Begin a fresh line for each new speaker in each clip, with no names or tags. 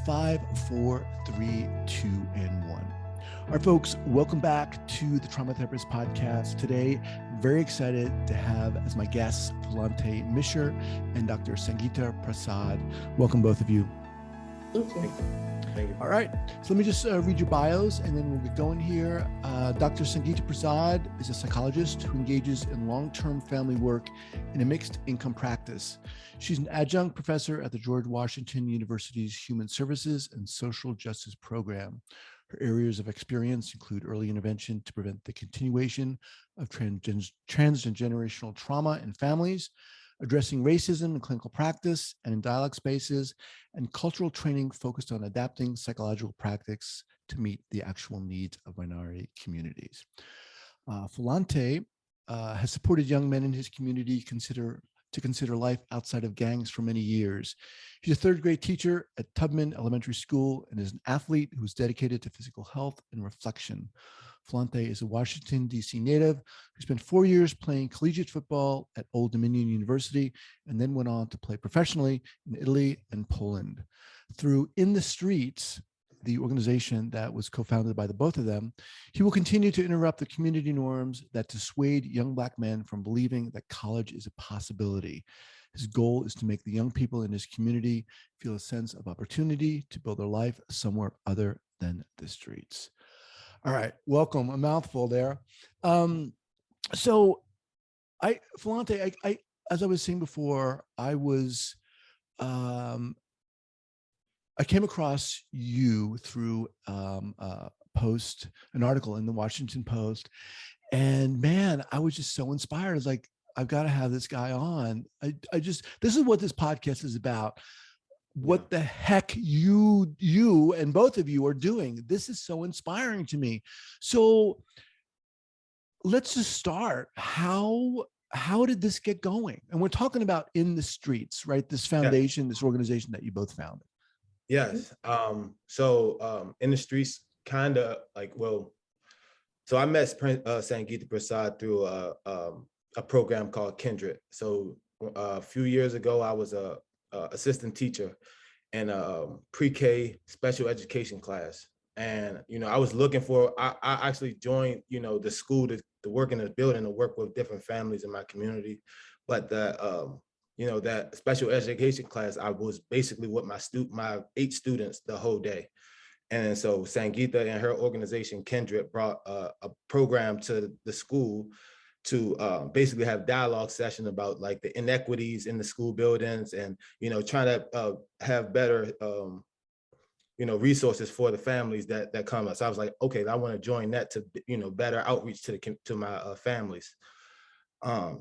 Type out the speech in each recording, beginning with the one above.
5, 4, 3, 2, and 1. All right, folks, welcome back to the Trauma Therapist Podcast. Today, very excited to have as my guests Fellonte Misher and Dr. Sangeeta Prasad. Welcome, both of you.
Thank you.
Thank you.
All right, so let me just read your bios and then we'll get going here. Dr. Sangeeta Prasad is a psychologist who engages in long-term family work in a mixed income practice. She's an adjunct professor at the George Washington University's Human Services and Social Justice Program. Her areas of experience include early intervention to prevent the continuation of transgenerational trauma in families, addressing racism in clinical practice and in dialogue spaces, and cultural training focused on adapting psychological practice to meet the actual needs of minority communities. Fellonte has supported young men in his community to consider life outside of gangs for many years. He's a third grade teacher at Tubman Elementary School and is an athlete who's dedicated to physical health and reflection. Fellonte is a Washington, D.C. native who spent 4 years playing collegiate football at Old Dominion University and then went on to play professionally in Italy and Poland. Through In the Streets, the organization that was co-founded by the both of them, he will continue to interrupt the community norms that dissuade young Black men from believing that college is a possibility. His goal is to make the young people in his community feel a sense of opportunity to build their life somewhere other than the streets. All right, welcome. A mouthful there. So, Fellonte, I, as I was saying before, I came across you through an article in the Washington Post, and man, I was just so inspired. I was like, I've got to have this guy on. This is what this podcast is about. What the heck you and both of you are doing. This is so inspiring to me. So let's just start. How did this get going? And we're talking about In the Streets, right? This foundation, this organization that you both founded.
Yes. In the streets, kind of like, so I met Sangeeta Prasad through a program called Kindred. So a few years ago, I was a assistant teacher in a pre-K special education class. And, I was looking I actually joined, the school to work in the building to work with different families in my community. But that special education class, I was basically with my 8 students the whole day. And so Sangeeta and her organization, Kindred, brought a program to the school to basically have dialogue session about like the inequities in the school buildings and, trying to have better, resources for the families that come. So I was like, okay, I want to join that to, better outreach to my families.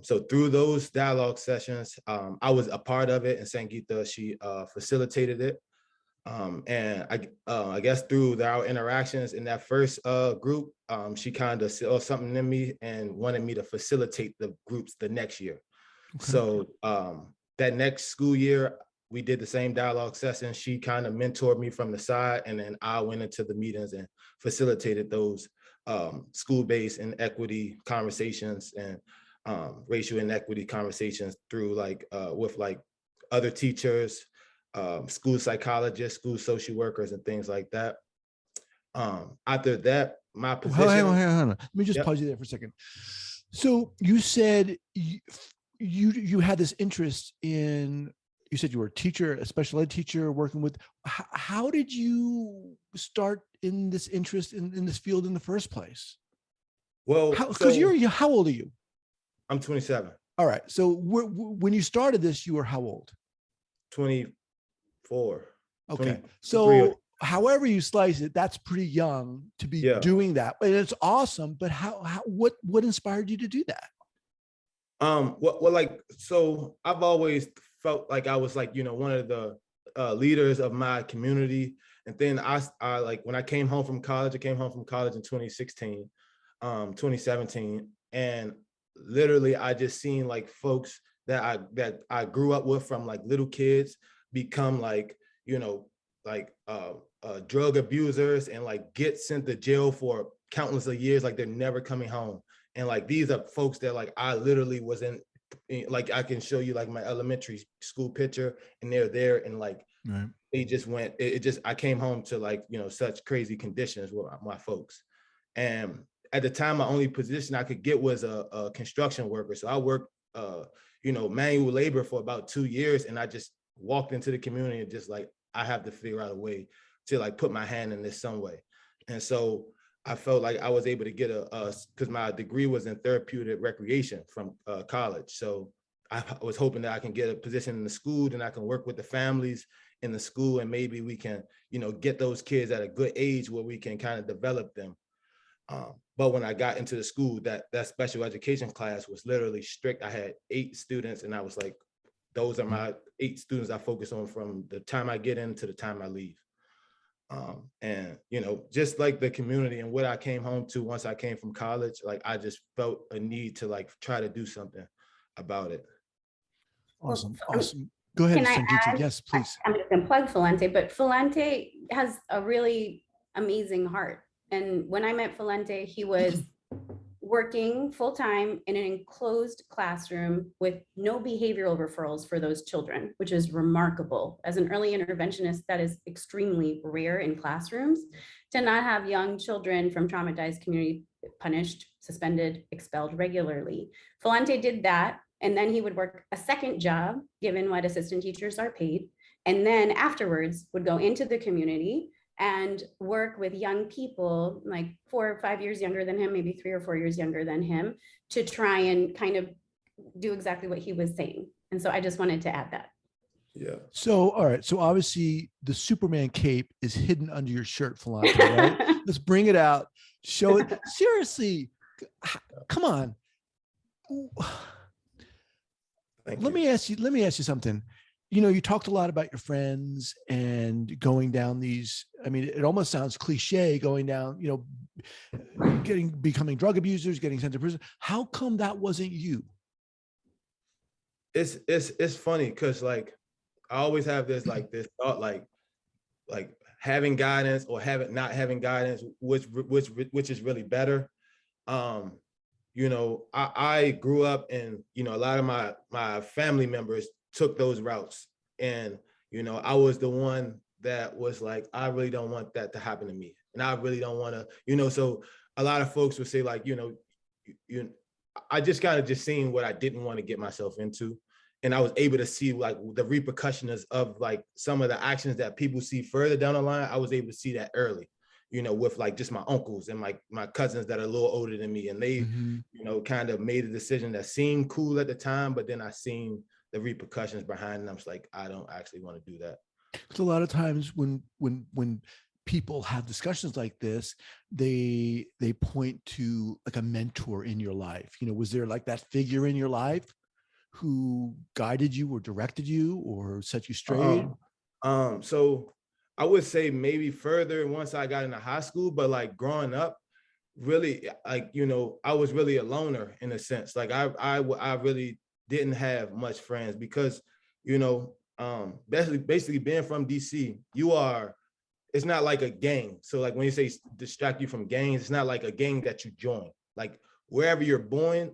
So through those dialogue sessions, I was a part of it, and Sangeeta, she facilitated it. And I guess through our interactions in that first group, she kind of saw something in me and wanted me to facilitate the groups the next year. Okay. So that next school year, we did the same dialogue session. She kind of mentored me from the side, and then I went into the meetings and facilitated those school-based inequity conversations and racial inequity conversations through with other teachers, school psychologists, school social workers, and things like that. After that, my position.
Hang on. Let me just pause you there for a second. So you said you had this interest in. You said you were a teacher, a special ed teacher, working with. How did you start in this interest in this field in the first place?
Well,
because how old are you?
I'm 27.
All right. So when you started this, you were how old?
24.
Okay. So however you slice it, that's pretty young to be doing that. And it's awesome. But what inspired you to do that?
So I've always felt like I was one of the leaders of my community. And then I when I came home from college, in 2016, 2017. And literally I just seen folks that I grew up with from little kids become drug abusers and get sent to jail for countless of years, they're never coming home. And these are folks that I literally was in, I can show you my elementary school picture, and they're there in
Right.
They just went, it just, I came home to like, such crazy conditions with my folks. And at the time, my only position I could get was a construction worker. So I worked, manual labor for about 2 years. And I just walked into the community and just like, I have to figure out a way to like put my hand in this some way. And so I felt like I was able to get because my degree was in therapeutic recreation from college. So I was hoping that I can get a position in the school, and I can work with the families in the school, and maybe we can, get those kids at a good age where we can kind of develop them. But when I got into the school, that special education class was literally strict. I had 8 students, and I was like, those are my 8 students I focus on from the time I get in to the time I leave. And just like the community and what I came home to once I came from college, like I just felt a need to like try to do something about it.
Awesome.
Well,
Awesome. Go ahead,
can I
Sangeeta.
add?
Yes, please.
I'm just gonna plug Fellonte, but Fellonte has a really amazing heart. And when I met Fellonte, he was working full-time in an enclosed classroom with no behavioral referrals for those children, which is remarkable. As an early interventionist, that is extremely rare in classrooms, to not have young children from traumatized community punished, suspended, expelled regularly. Fellonte did that, and then he would work a second job, given what assistant teachers are paid, and then afterwards would go into the community and work with young people like 4 or 5 years younger than him, maybe 3 or 4 years younger than him, to try and kind of do exactly what he was saying. And so I just wanted to add that.
Yeah.
So, all right. So obviously the Superman cape is hidden under your shirt, Fellonte, right? Let's bring it out. Show it. Seriously, come on. Let me ask you something. You talked a lot about your friends and going down these, I mean, it almost sounds cliche, going down, becoming drug abusers, getting sent to prison. How come that wasn't you?
It's funny because like I always have this thought like having guidance or not having guidance, which is really better. I grew up and a lot of my family members took those routes, and I was the one that was like, I really don't want that to happen to me, and I really don't want to, so a lot of folks would say like, I just kind of just seen what I didn't want to get myself into, and I was able to see like the repercussions of like some of the actions that people see further down the line. I was able to see that early, with like just my uncles and my cousins that are a little older than me, and they kind of made a decision that seemed cool at the time, but then I seen the repercussions behind it, and I'm just like, I don't actually want to do that.
Because a lot of times when people have discussions like this, they point to like a mentor in your life. Was there like that figure in your life who guided you or directed you or set you straight?
So I would say maybe further once I got into high school, but like growing up, really, like, I was really a loner in a sense. Like I really didn't have much friends because, basically being from DC, it's not like a gang. So like when you say distract you from gangs, it's not like a gang that you join. Like wherever you're born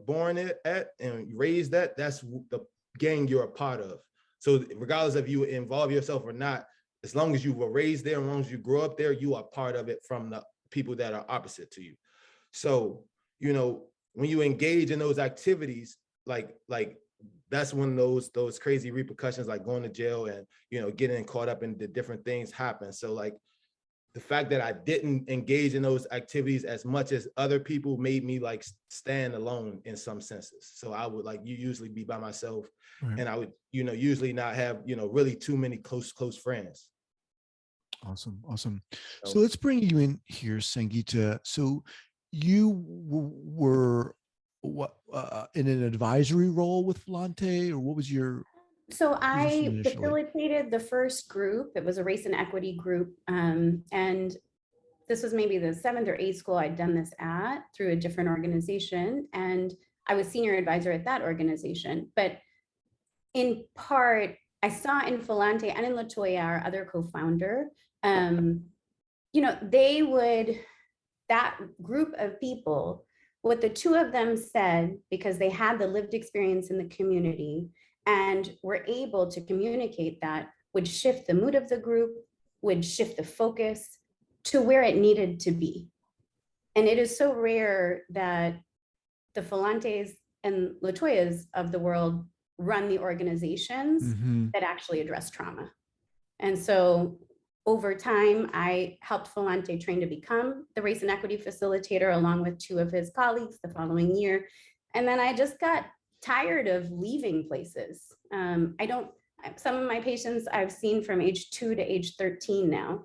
at and raised at, that's the gang you're a part of. So regardless if you involve yourself or not, as long as you were raised there, as long as you grow up there, you are part of it from the people that are opposite to you. So, when you engage in those activities, like that's when those crazy repercussions, like going to jail and, getting caught up in the different things happen. So like the fact that I didn't engage in those activities as much as other people made me like stand alone in some senses. So I would like usually be by myself, right. And I would, usually not have, really too many close friends.
Awesome. So let's bring you in here, Sangeeta. So you were what in an advisory role with Fellonte, or what was your?
So I facilitated the first group. It was a race and equity group, and this was maybe the 7th or 8th school I'd done this at through a different organization, and I was senior advisor at that organization. But in part, I saw in Fellonte and in Latoya, our other co-founder, that group of people, what the two of them said, because they had the lived experience in the community and were able to communicate that, would shift the mood of the group, would shift the focus to where it needed to be. And it is so rare that the Fellontes and Latoyas of the world run the organizations that actually address trauma. And so over time, I helped Fellonte train to become the race and equity facilitator along with 2 of his colleagues the following year. And then I just got tired of leaving places. Some of my patients I've seen from age 2 to age 13 now.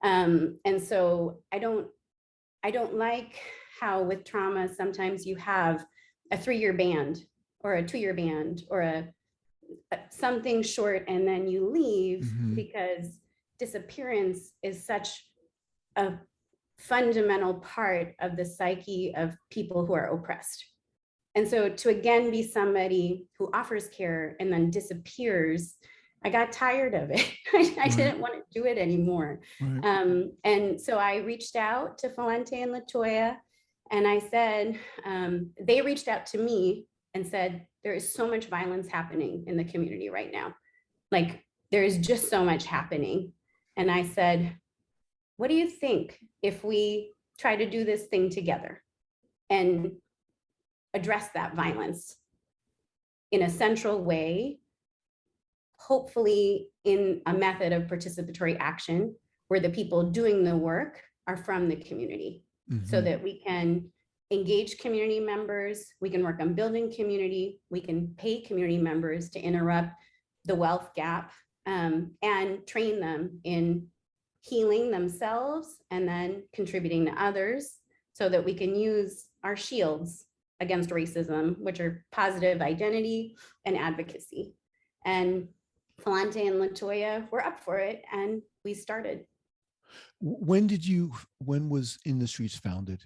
And so I don't like how with trauma, sometimes you have a 3-year band or a 2-year band or something short, and then you leave because disappearance is such a fundamental part of the psyche of people who are oppressed. And so to again be somebody who offers care and then disappears, I got tired of it. I didn't want to do it anymore. And so I reached out to Fellonte and Latoya, and I said, they reached out to me and said, there is so much violence happening in the community right now. Like, there is just so much happening. And I said, what do you think if we try to do this thing together and address that violence in a central way, hopefully in a method of participatory action where the people doing the work are from the community, so that we can engage community members, we can work on building community, we can pay community members to interrupt the wealth gap, and train them in healing themselves and then contributing to others so that we can use our shields against racism, which are positive identity and advocacy. And Fellonte and Latoya were up for it, and we started.
When was In the Streets founded?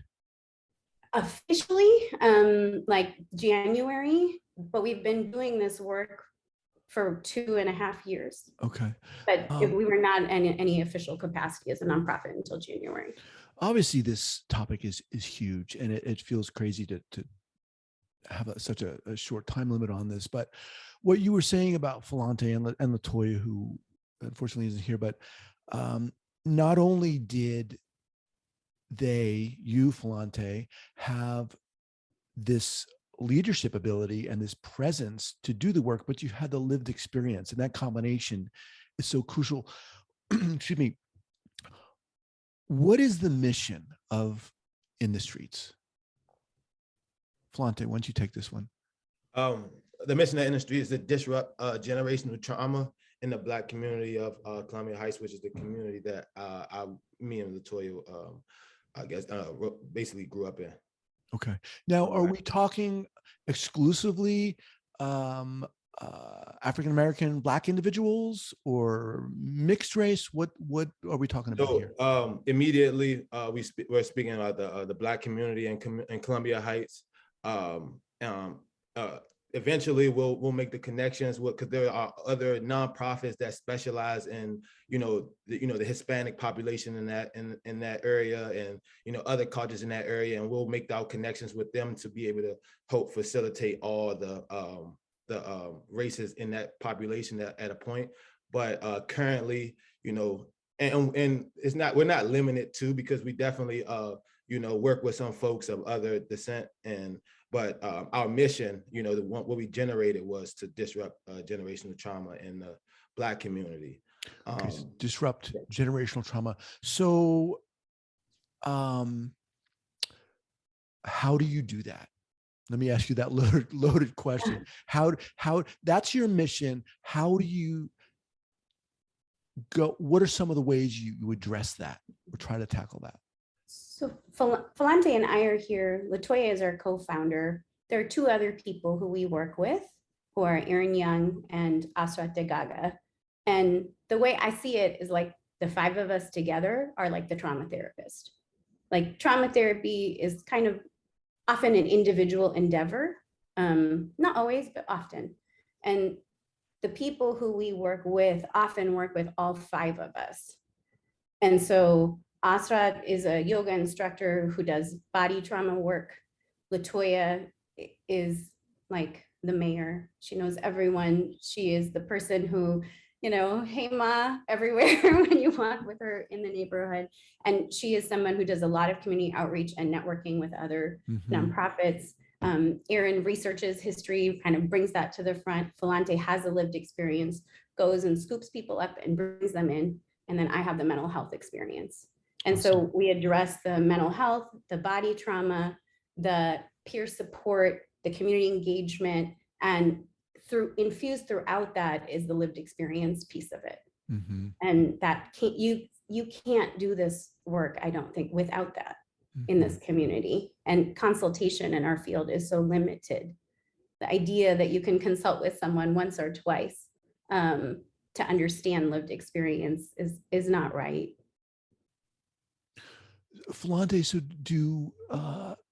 Officially, like January, but we've been doing this work for 2.5 years.
Okay.
But we were not in any official capacity as a nonprofit until January.
Obviously, this topic is huge, and it feels crazy to have such a short time limit on this. But what you were saying about Fellonte and Latoya, who unfortunately isn't here, but not only did you, Fellonte, have this leadership ability and this presence to do the work, but you had the lived experience, and that combination is so crucial. Excuse me. What is the mission of In the Streets? Fellonte, why don't you take this one?
The mission of In the Streets is to disrupt generational trauma in the Black community of Columbia Heights, which is the community that me and Latoya, basically grew up in.
Okay. Now, are we talking exclusively African-American Black individuals or mixed race? What are we talking about here?
Immediately, we're speaking about the Black community in Columbia Heights. Eventually, we'll make the connections because there are other nonprofits that specialize in the Hispanic population in that area, and other cultures in that area, and we'll make our connections with them to be able to help facilitate all the races in that population at a point. But currently, and we're not limited to, because we definitely work with some folks of other descent, but our mission, what we generated was to disrupt generational trauma in the Black community.
Okay, so disrupt generational trauma. So how do you do that? Let me ask you that loaded question. How that's your mission. How do you go? What are some of the ways you address that or try to tackle that?
So Fellonte and I are here. Latoya is our co-founder. There are 2 other people who we work with, who are Erin Young and Asrat Degaga. And the way I see it is like the 5 of us together are like the trauma therapist. Like, trauma therapy is kind of often an individual endeavor, not always, but often. And the people who we work with often work with all 5 of us. And so Asrat is a yoga instructor who does body trauma work. Latoya is like the mayor. She knows everyone. She is the person who you know, hey ma, everywhere when you walk with her in the neighborhood. And she is someone who does a lot of community outreach and networking with other nonprofits. Erin researches history, kind of brings that to the front. Fellonte has a lived experience, goes and scoops people up and brings them in. And then I have the mental health experience. And so we address the mental health, the body trauma, the peer support, the community engagement, and infused throughout that is the lived experience piece of it. And that you can't do this work, I don't think, without that in this community. And consultation in our field is so limited. The idea that you can consult with someone once or twice to understand lived experience is not right.
Fellonte, so do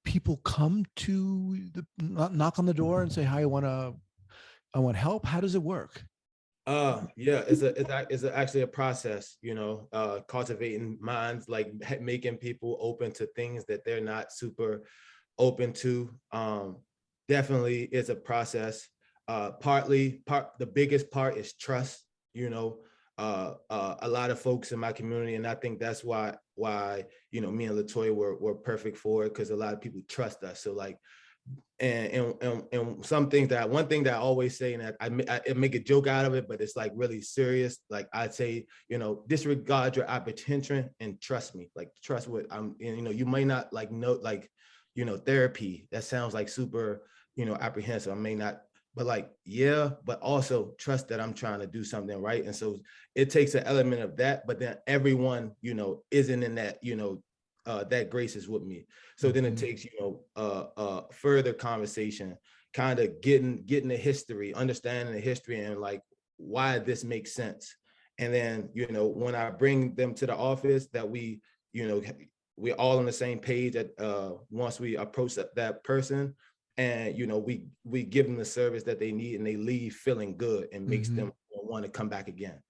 people come to the knock on the door and say, hi, I want help? How does it work?
Yeah, it's actually a process, you know, cultivating minds, like making people open to things that they're not super open to. Definitely is a process. The biggest part is trust, you know. A lot of folks in my community, and I think that's why you know, me and LaToya were perfect for it, because a lot of people trust us. So like, and some things one thing that I always say, and I make a joke out of it, but it's like really serious. Like I'd say, you know, disregard your apprehension and trust me. Like trust what I'm, and, you know, you may not like know, like, you know, therapy, that sounds like super, you know, apprehensive. I may not, but like, yeah, but also trust that I'm trying to do something right. And so it takes an element of that, but then everyone, you know, isn't in that, you know, that grace is with me. So then it takes, you know, further conversation, kind of getting the history, understanding the history, and like why this makes sense. And then, you know, when I bring them to the office, that we, you know, we're all on the same page. That once we approach that person, and you know, we give them the service that they need, and they leave feeling good, and makes them want to come back again.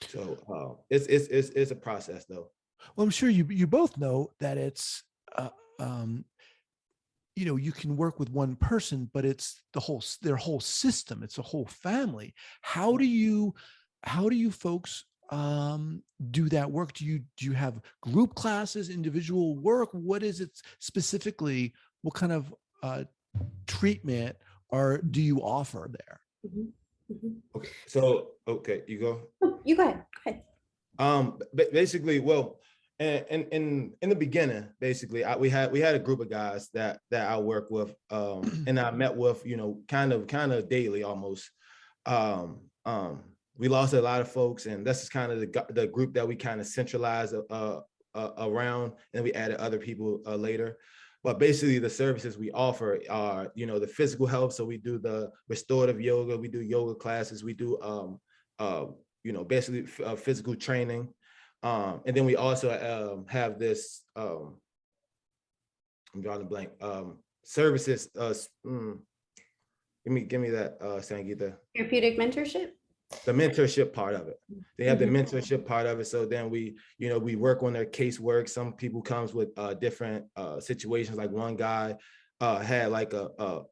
So it's a process though.
Well, I'm sure you both know that it's you know, you can work with one person, but it's their whole system. It's a whole family. How do you folks do that work? Do you have group classes, individual work? What is it specifically? What kind of treatment do you offer there?
Okay, so you go.
Oh, you go ahead.
Basically, well, in the beginning, basically, we had a group of guys that I work with, and I met with, you know, kind of daily almost. We lost a lot of folks, and this is kind of the group that we kind of centralized around, and we added other people later. But basically, the services we offer are, you know, the physical health. So we do the restorative yoga, we do yoga classes, we do you know, basically physical training. And then we also have this, I'm drawing a blank, services. Give me that, Sangeeta.
Therapeutic mentorship.
The mentorship part of it. They have the mentorship part of it. So then we, you know, we work on their casework. Some people comes with different situations. Like one guy had like a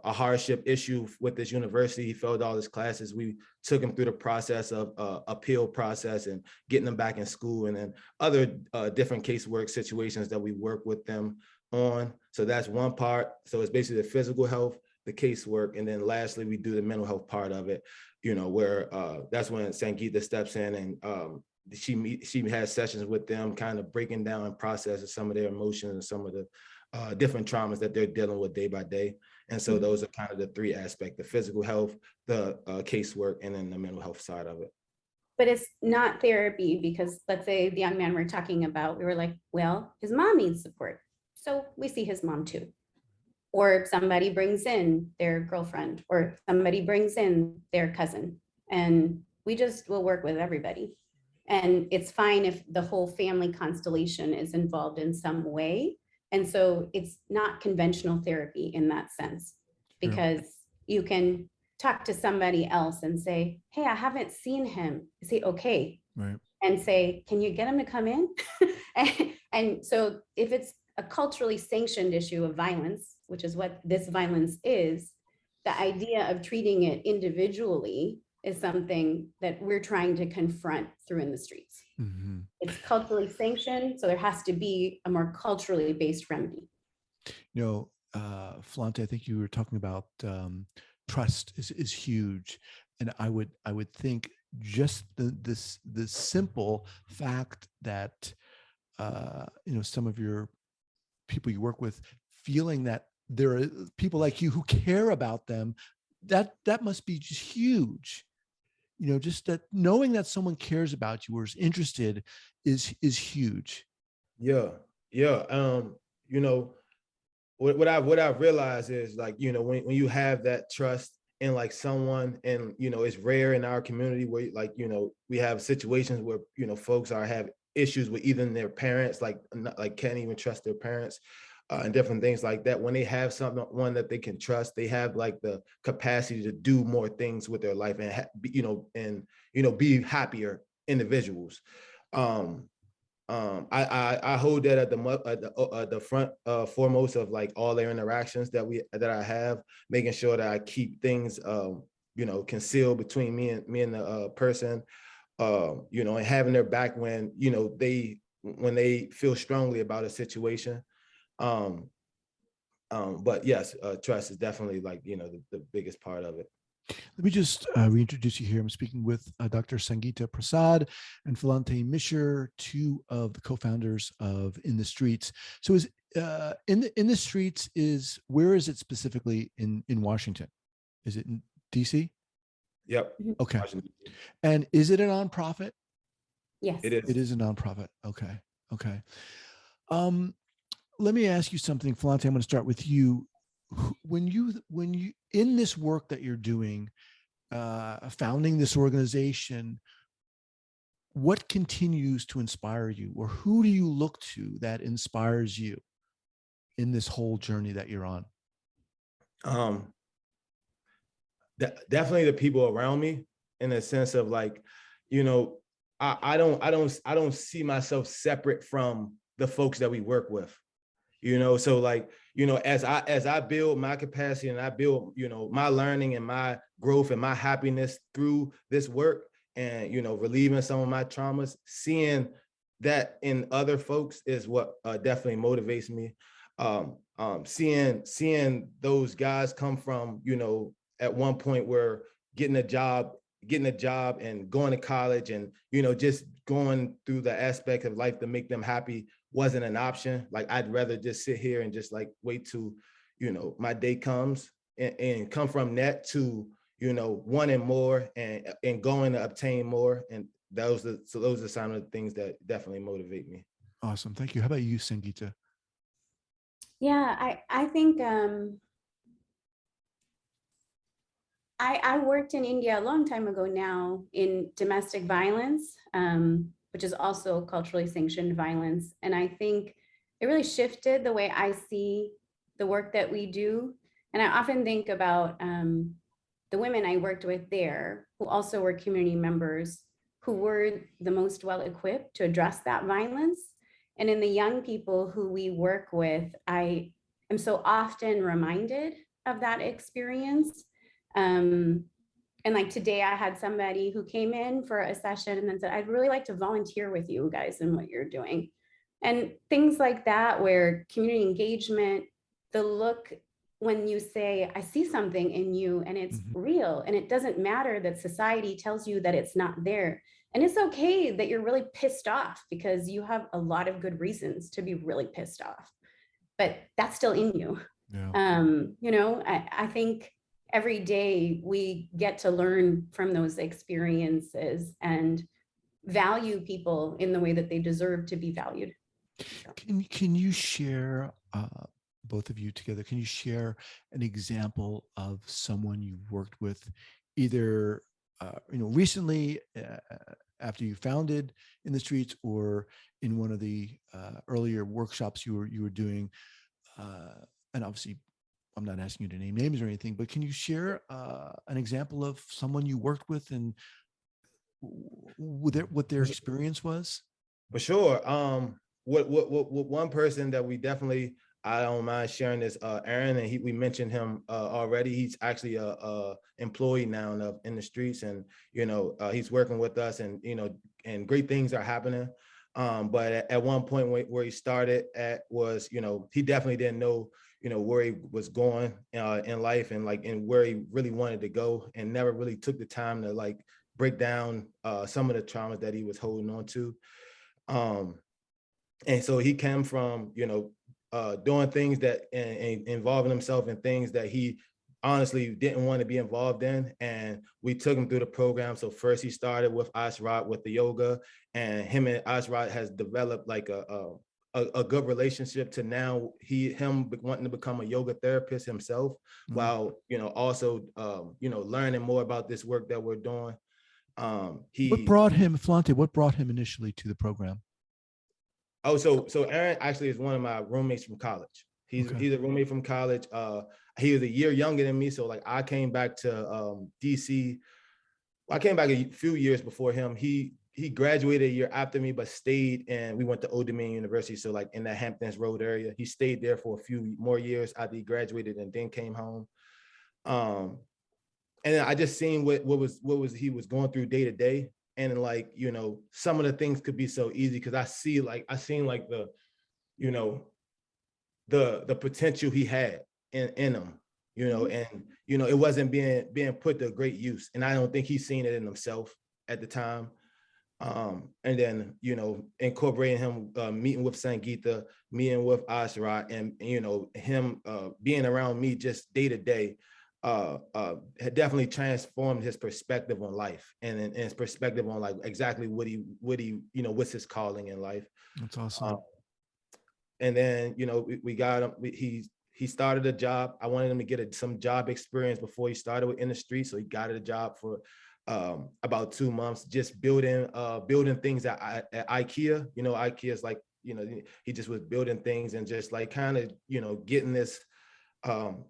hardship issue with this university. He failed all his classes. We took him through the process of appeal process and getting them back in school, and then other different casework situations that we work with them on. So that's one part. So it's basically the physical health, the casework, and then lastly, we do the mental health part of it, you know, where that's when Sangeeta steps in, and she has sessions with them, kind of breaking down and processing some of their emotions and some of the different traumas that they're dealing with day by day. And so those are kind of the three aspects: the physical health, the casework, and then the mental health side of it.
But it's not therapy, because let's say the young man we're talking about, we were like, well, his mom needs support, so we see his mom too. Or somebody brings in their girlfriend, or somebody brings in their cousin, and we just will work with everybody. And it's fine if the whole family constellation is involved in some way. And so it's not conventional therapy in that sense, because you can talk to somebody else and say, hey, I haven't seen him. Say, okay.
Right.
And say, can you get him to come in? And so if it's a culturally sanctioned issue of violence, which is what this violence is, the idea of treating it individually is something that we're trying to confront through In the Streets.
Mm-hmm.
It's culturally sanctioned, so there has to be a more culturally based remedy.
You know, Fellonte, I think you were talking about trust is huge, and I would think just the simple fact that you know, some of your people you work with feeling that there are people like you who care about them, that must be just huge. You know, just that knowing that someone cares about you or is interested is huge.
Yeah, yeah. You know, what I've realized is, like, you know, when you have that trust in like someone, and you know, it's rare in our community where, like, you know, we have situations where, you know, folks have issues with even their parents, like can't even trust their parents, and different things like that. When they have someone that they can trust, they have like the capacity to do more things with their life and you know, be happier individuals. I hold that at the front foremost of like all their interactions that I have, making sure that I keep things you know, concealed between me and the person, you know, and having their back when, you know, when they feel strongly about a situation. But yes, trust is definitely, like, you know, the biggest part of it.
Let me just reintroduce you here. I'm speaking with Dr. Sangeeta Prasad and Fellonte Misher, two of the co-founders of In the Streets. So is In the Streets is, where is it specifically in Washington? Is it in DC?
Yep.
Okay.
Washington.
And is it a nonprofit?
Yes.
It is.
It is a nonprofit. Okay. Okay. Let me ask you something, Fellonte. I'm going to start with you. When you in this work that you're doing, founding this organization, what continues to inspire you, or who do you look to that inspires you in this whole journey that you're on?
Definitely the people around me, in the sense of, like, you know, I don't see myself separate from the folks that we work with, you know. So, like, you know, as I build my capacity and I build, you know, my learning and my growth and my happiness through this work, and, you know, relieving some of my traumas, seeing that in other folks is what definitely motivates me. Seeing those guys come from, you know, at one point where getting a job and going to college and, you know, just going through the aspect of life to make them happy wasn't an option. Like, I'd rather just sit here and just like wait till, you know, my day comes, and come from that to, you know, wanting more and going to obtain more. And those are some of the things that definitely motivate me.
Awesome. Thank you. How about you, Sangeeta?
Yeah, I think I worked in India a long time ago now in domestic violence, which is also culturally sanctioned violence. And I think it really shifted the way I see the work that we do. And I often think about the women I worked with there, who also were community members, who were the most well-equipped to address that violence. And in the young people who we work with, I am so often reminded of that experience. And like today, I had somebody who came in for a session and then said, I'd really like to volunteer with you guys in what you're doing. And things like that, where community engagement, the look when you say, I see something in you and it's real, and it doesn't matter that society tells you that it's not there. And it's okay that you're really pissed off, because you have a lot of good reasons to be really pissed off, but that's still in you.
Yeah.
You know, I think every day we get to learn from those experiences and value people in the way that they deserve to be valued.
Can you share, both of you together, can you share an example of someone you've worked with, either you know, recently after you founded In the Streets, or in one of the earlier workshops you were doing? And obviously, I'm not asking you to name names or anything, but can you share an example of someone you worked with and what their experience was?
For sure. What one person that we definitely I don't mind sharing this. Aaron, and we mentioned him already. He's actually a employee now in the streets, and he's working with us, and and great things are happening. But at one point where he started at was, he definitely didn't know, where he was going in life, and where he really wanted to go, and never really took the time to break down some of the traumas that he was holding on to. And so he came from, doing things that and involving himself in things that he honestly didn't want to be involved in. And we took him through the program. So first he started with Ashrat with the yoga, and him and Ashrat has developed a good relationship to now him wanting to become a yoga therapist himself, while, also, learning more about this work that we're doing.
What brought him, Fellonte, what brought him initially to the program?
Oh, so Aaron actually is one of my roommates from college. He's a roommate from college. He was a year younger than me. So I came back to DC. I came back a few years before him. He graduated a year after me, but stayed, and we went to Old Dominion University. So in the Hamptons Road area, he stayed there for a few more years after he graduated, and then came home. And I just seen what he was going through day to day. And some of the things could be so easy, because I seen the potential he had in him, and it wasn't being put to great use. And I don't think he's seen it in himself at the time. And then, incorporating him, meeting with Sangeeta, meeting with Ashrat, and, him being around me just day to day, had definitely transformed his perspective on life, and his perspective on exactly what he what's his calling in life.
That's awesome.
And then we got him. He started a job. I wanted him to get some job experience before he started in the street, so he got a job for about 2 months, just building things at IKEA. IKEA is he just was building things, and just kind of getting this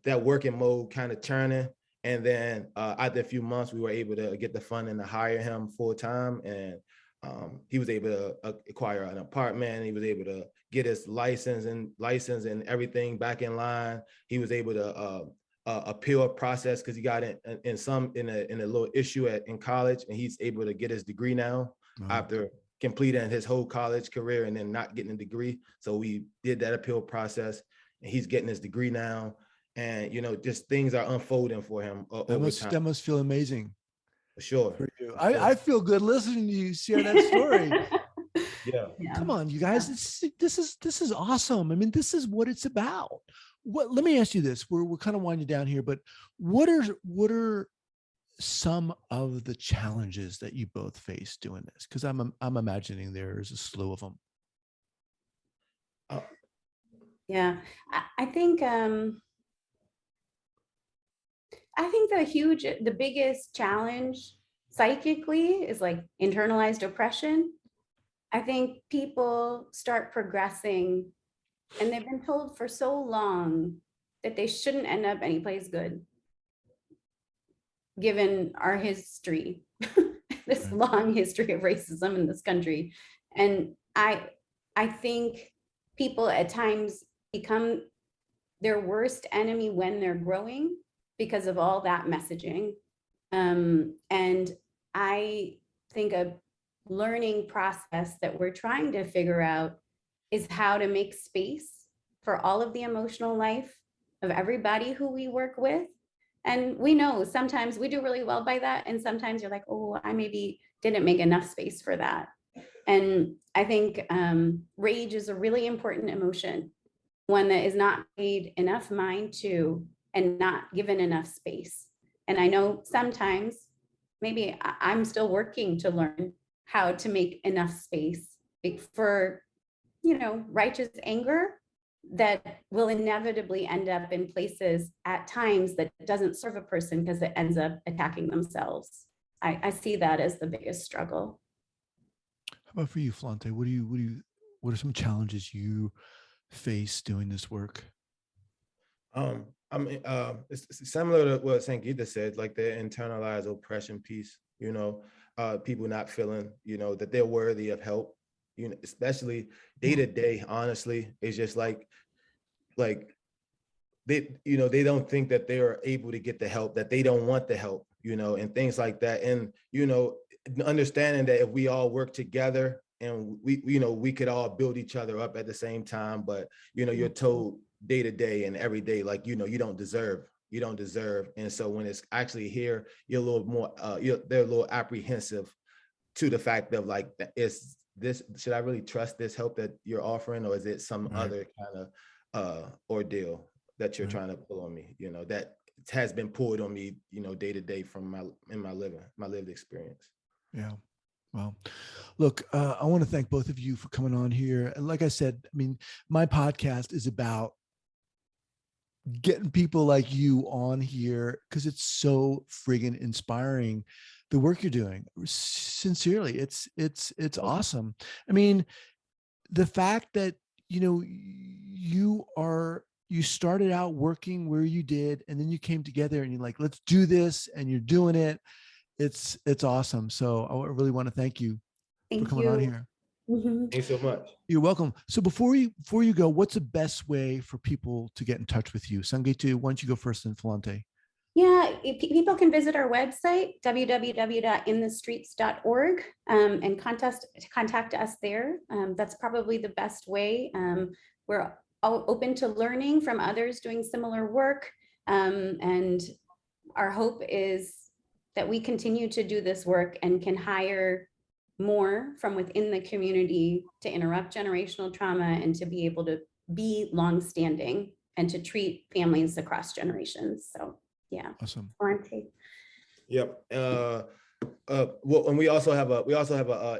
that working mode kind of churning. And then after a few months, we were able to get the funding to hire him full time, and he was able to acquire an apartment. He was able to get his license and everything back in line. He was able to appeal a process, because he got in a little issue in college, and he's able to get his degree now after completing his whole college career and then not getting a degree. So we did that appeal process, and he's getting his degree now. And just things are unfolding for him over time.
That must feel amazing.
For sure.
For you. I feel good listening to you share that story.
Yeah.
Come on, you guys. This is awesome. I mean, this is what it's about. Let me ask you this. We're kind of winding down here, but what are some of the challenges that you both face doing this? Because I'm imagining there's a slew of them.
Yeah, I think the biggest challenge psychically is internalized oppression. I think people start progressing, and they've been told for so long that they shouldn't end up anyplace good, given our history, this long history of racism in this country. And I think people at times become their worst enemy when they're growing, because of all that messaging. And I think a learning process that we're trying to figure out is how to make space for all of the emotional life of everybody who we work with. And we know sometimes we do really well by that, and sometimes you're like, oh, I maybe didn't make enough space for that. And I think rage is a really important emotion, one that is not paid enough mind to and not given enough space. And I know sometimes maybe I'm still working to learn how to make enough space for, righteous anger that will inevitably end up in places at times that doesn't serve a person, because it ends up attacking themselves. I see that as the biggest struggle.
How about for you, Fellonte? What are some challenges you face doing this work?
It's similar to what Sangeeta said, the internalized oppression piece, people not feeling, that they're worthy of help, especially day to day, honestly. It's just like they don't think that they are able to get the help, that they don't want the help, and things like that. And, understanding that if we all work together and we could all build each other up at the same time, but, you're told day to day and every day, like, you don't deserve. And so when it's actually here, you're a little more, they're a little apprehensive to the fact of like, should I really trust this help that you're offering, or is it some other kind of ordeal that you're trying to pull on me, that has been pulled on me, day to day from my lived experience.
Yeah. Well, look, I want to thank both of you for coming on here. And like I said, I mean, my podcast is about getting people like you on here because it's so friggin' inspiring, the work you're doing. Sincerely, it's awesome. I mean, the fact that, you started out working where you did, and then you came together and you're like, let's do this, and you're doing it. It's awesome. So I really want to thank you for coming on here.
Mm-hmm.
Thanks so much.
You're welcome. So before you go, what's the best way for people to get in touch with you? Sangeeta, why don't you go first, and Fellonte?
Yeah, people can visit our website, www.inthestreets.org, and contact us there. That's probably the best way. We're open to learning from others doing similar work. And our hope is that we continue to do this work and can hire more from within the community to interrupt generational trauma and to be able to be longstanding and to treat families across generations. So yeah.
Awesome.
Yep. Well, and we also have a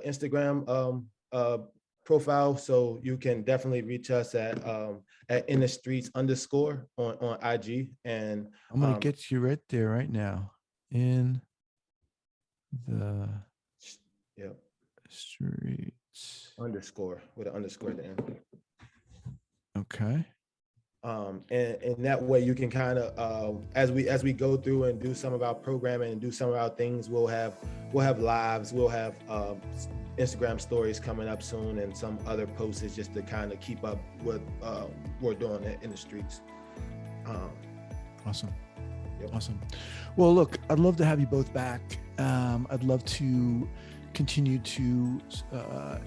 Instagram profile, so you can definitely reach us at in the streets _ on IG. And
I'm gonna get you right there right now. In the streets
_ with an underscore at the end.
Okay.
And that way you can kind of as we go through and do some of our programming and do some of our things, we'll have lives, we'll have Instagram stories coming up soon, and some other posts just to kind of keep up with we're doing in the streets.
Awesome.
Yep.
Awesome. Well, look, I'd love to have you both back. I'd love to continue to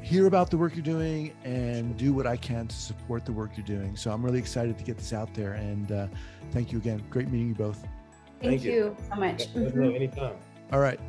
hear about the work you're doing and do what I can to support the work you're doing. So I'm really excited to get this out there, and thank you again. Great meeting you both.
Thank you so much.
Anytime.
All right.